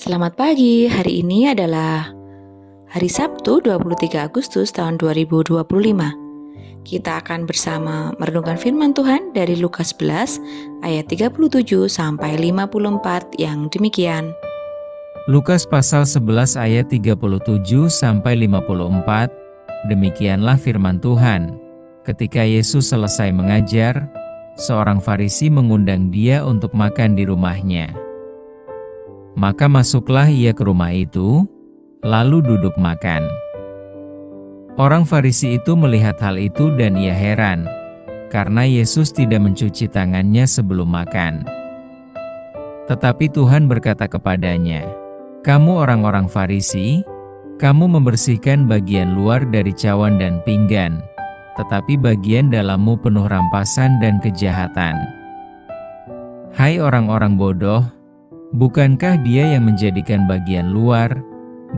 Selamat pagi, hari ini adalah hari Sabtu 23 Agustus tahun 2025. Kita akan bersama merenungkan firman Tuhan dari Lukas 11 ayat 37 sampai 54 yang demikian. Lukas pasal 11 ayat 37 sampai 54, demikianlah firman Tuhan. Ketika Yesus selesai mengajar, seorang Farisi mengundang dia untuk makan di rumahnya. Maka masuklah ia ke rumah itu, lalu duduk makan. Orang Farisi itu melihat hal itu dan ia heran, karena Yesus tidak mencuci tangannya sebelum makan. Tetapi Tuhan berkata kepadanya, "Kamu orang-orang Farisi, kamu membersihkan bagian luar dari cawan dan pinggan, tetapi bagian dalammu penuh rampasan dan kejahatan. Hai orang-orang bodoh, bukankah Dia yang menjadikan bagian luar,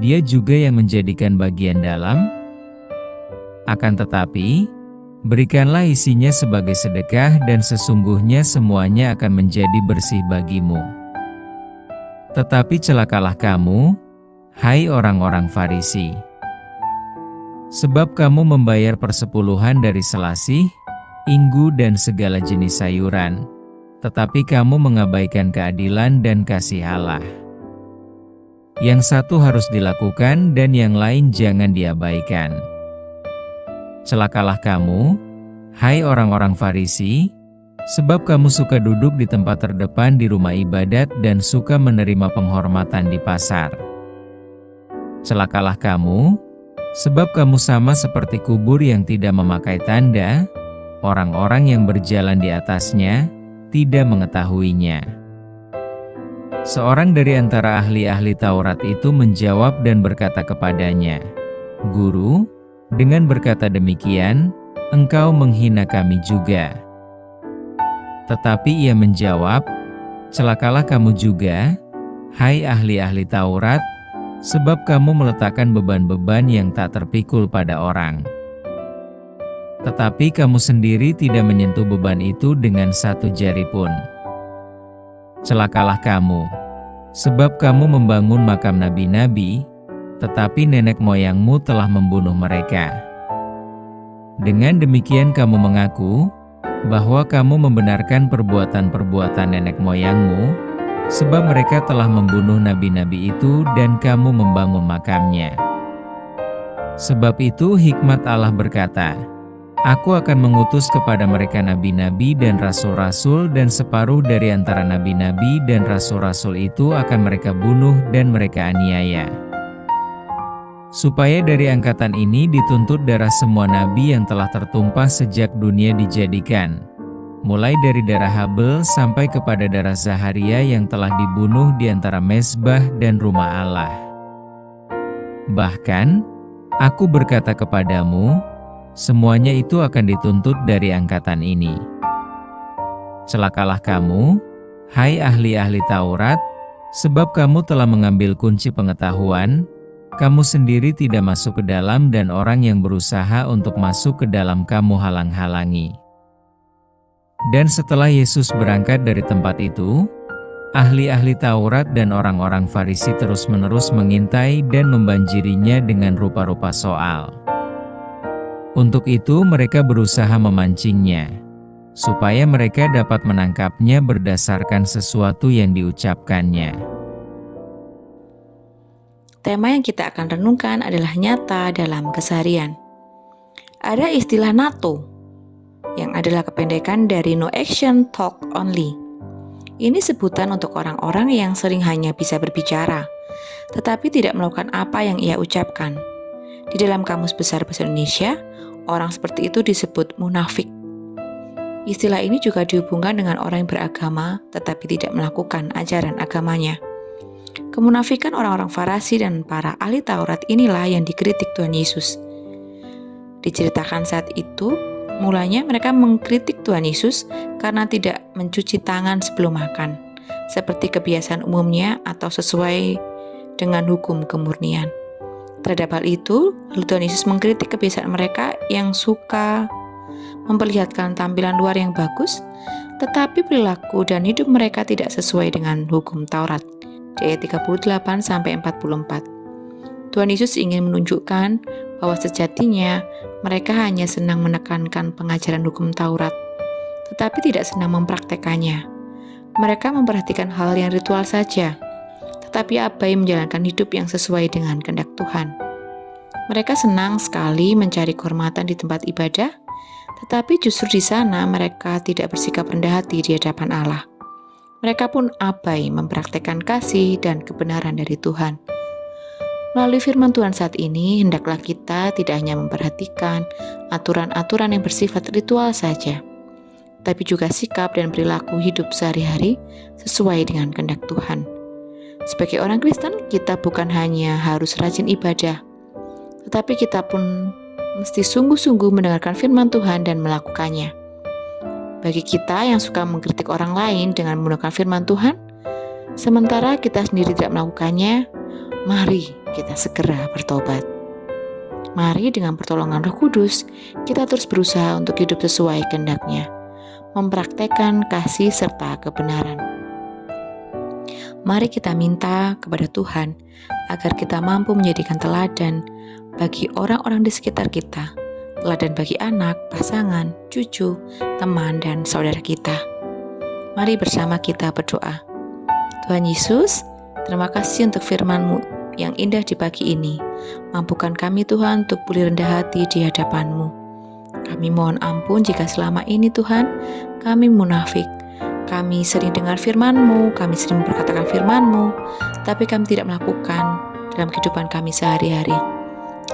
Dia juga yang menjadikan bagian dalam? Akan tetapi, berikanlah isinya sebagai sedekah dan sesungguhnya semuanya akan menjadi bersih bagimu. Tetapi celakalah kamu, hai orang-orang Farisi, sebab kamu membayar persepuluhan dari selasih, inggu dan segala jenis sayuran, tetapi kamu mengabaikan keadilan dan kasih Allah. Yang satu harus dilakukan dan yang lain jangan diabaikan. Celakalah kamu, hai orang-orang Farisi, sebab kamu suka duduk di tempat terdepan di rumah ibadat dan suka menerima penghormatan di pasar. Celakalah kamu, sebab kamu sama seperti kubur yang tidak memakai tanda, orang-orang yang berjalan di atasnya tidak mengetahuinya." Seorang dari antara ahli-ahli Taurat itu menjawab dan berkata kepadanya, "Guru, dengan berkata demikian, engkau menghina kami juga." Tetapi ia menjawab, "Celakalah kamu juga, hai ahli-ahli Taurat, sebab kamu meletakkan beban-beban yang tak terpikul pada orang. Tetapi kamu sendiri tidak menyentuh beban itu dengan satu jari pun. Celakalah kamu, sebab kamu membangun makam nabi-nabi, tetapi nenek moyangmu telah membunuh mereka. Dengan demikian kamu mengaku bahwa kamu membenarkan perbuatan-perbuatan nenek moyangmu, sebab mereka telah membunuh nabi-nabi itu dan kamu membangun makamnya. Sebab itu hikmat Allah berkata, Aku akan mengutus kepada mereka nabi-nabi dan rasul-rasul dan separuh dari antara nabi-nabi dan rasul-rasul itu akan mereka bunuh dan mereka aniaya. Supaya dari angkatan ini dituntut darah semua nabi yang telah tertumpah sejak dunia dijadikan, mulai dari darah Habel sampai kepada darah Zaharia yang telah dibunuh di antara mezbah dan rumah Allah. Bahkan, aku berkata kepadamu, semuanya itu akan dituntut dari angkatan ini. Celakalah kamu, hai ahli-ahli Taurat, sebab kamu telah mengambil kunci pengetahuan, kamu sendiri tidak masuk ke dalam dan orang yang berusaha untuk masuk ke dalam kamu halang-halangi." Dan setelah Yesus berangkat dari tempat itu, ahli-ahli Taurat dan orang-orang Farisi terus-menerus mengintai dan membanjirinya dengan rupa-rupa soal. Untuk itu mereka berusaha memancingnya, supaya mereka dapat menangkapnya berdasarkan sesuatu yang diucapkannya. Tema yang kita akan renungkan adalah nyata dalam keseharian. Ada istilah NATO, yang adalah kependekan dari No Action Talk Only. Ini sebutan untuk orang-orang yang sering hanya bisa berbicara, tetapi tidak melakukan apa yang ia ucapkan. Di dalam Kamus Besar Bahasa Indonesia, orang seperti itu disebut munafik. Istilah ini juga dihubungkan dengan orang yang beragama tetapi tidak melakukan ajaran agamanya. Kemunafikan orang-orang Farisi dan para ahli Taurat inilah yang dikritik Tuhan Yesus. Diceritakan saat itu, mulanya mereka mengkritik Tuhan Yesus karena tidak mencuci tangan sebelum makan, seperti kebiasaan umumnya atau sesuai dengan hukum kemurnian. Terhadap hal itu, lalu Tuhan Yesus mengkritik kebiasaan mereka yang suka memperlihatkan tampilan luar yang bagus, tetapi perilaku dan hidup mereka tidak sesuai dengan hukum Taurat. di ayat 38-44. Tuhan Yesus ingin menunjukkan bahwa sejatinya mereka hanya senang menekankan pengajaran hukum Taurat, tetapi tidak senang mempraktekannya. Mereka memperhatikan hal yang ritual saja, tetapi abai menjalankan hidup yang sesuai dengan kehendak Tuhan. Mereka senang sekali mencari kehormatan di tempat ibadah, tetapi justru di sana mereka tidak bersikap rendah hati di hadapan Allah. Mereka pun abai mempraktekkan kasih dan kebenaran dari Tuhan. Melalui firman Tuhan saat ini, hendaklah kita tidak hanya memperhatikan aturan-aturan yang bersifat ritual saja, tapi juga sikap dan perilaku hidup sehari-hari sesuai dengan kehendak Tuhan. Sebagai orang Kristen, kita bukan hanya harus rajin ibadah, tetapi kita pun mesti sungguh-sungguh mendengarkan firman Tuhan dan melakukannya. Bagi kita yang suka mengkritik orang lain dengan menggunakan firman Tuhan, sementara kita sendiri tidak melakukannya, mari kita segera bertobat. Mari dengan pertolongan Roh Kudus, kita terus berusaha untuk hidup sesuai kehendak-Nya, mempraktekkan kasih serta kebenaran. Mari kita minta kepada Tuhan agar kita mampu menjadikan teladan bagi orang-orang di sekitar kita, teladan bagi anak, pasangan, cucu, teman, dan saudara kita. Mari bersama kita berdoa. Tuhan Yesus, terima kasih untuk firman-Mu yang indah di pagi ini. Mampukan kami Tuhan untuk pulih rendah hati di hadapan-Mu. Kami mohon ampun jika selama ini Tuhan, kami munafik. Kami sering dengar firman-Mu, kami sering memperkatakan firman-Mu, tapi kami tidak melakukan dalam kehidupan kami sehari-hari.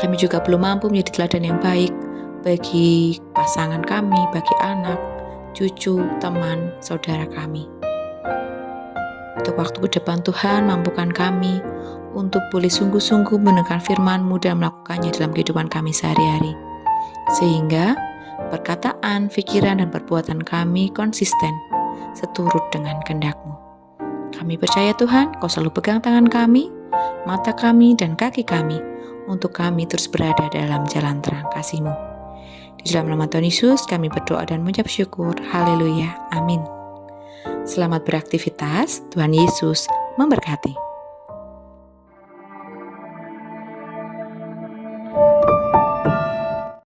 Kami juga belum mampu menjadi teladan yang baik bagi pasangan kami, bagi anak, cucu, teman, saudara kami. Untuk waktu ke depan Tuhan, mampukan kami untuk boleh sungguh-sungguh mendengar firman-Mu dan melakukannya dalam kehidupan kami sehari-hari. Sehingga perkataan, pikiran, dan perbuatan kami konsisten seturut dengan kehendak-Mu. Kami percaya Tuhan, Kau selalu pegang tangan kami, mata kami, dan kaki kami, untuk kami terus berada dalam jalan terang kasih-Mu. Di dalam nama Tuhan Yesus, kami berdoa dan mengucap syukur. Haleluya. Amin. Selamat beraktivitas. Tuhan Yesus memberkati.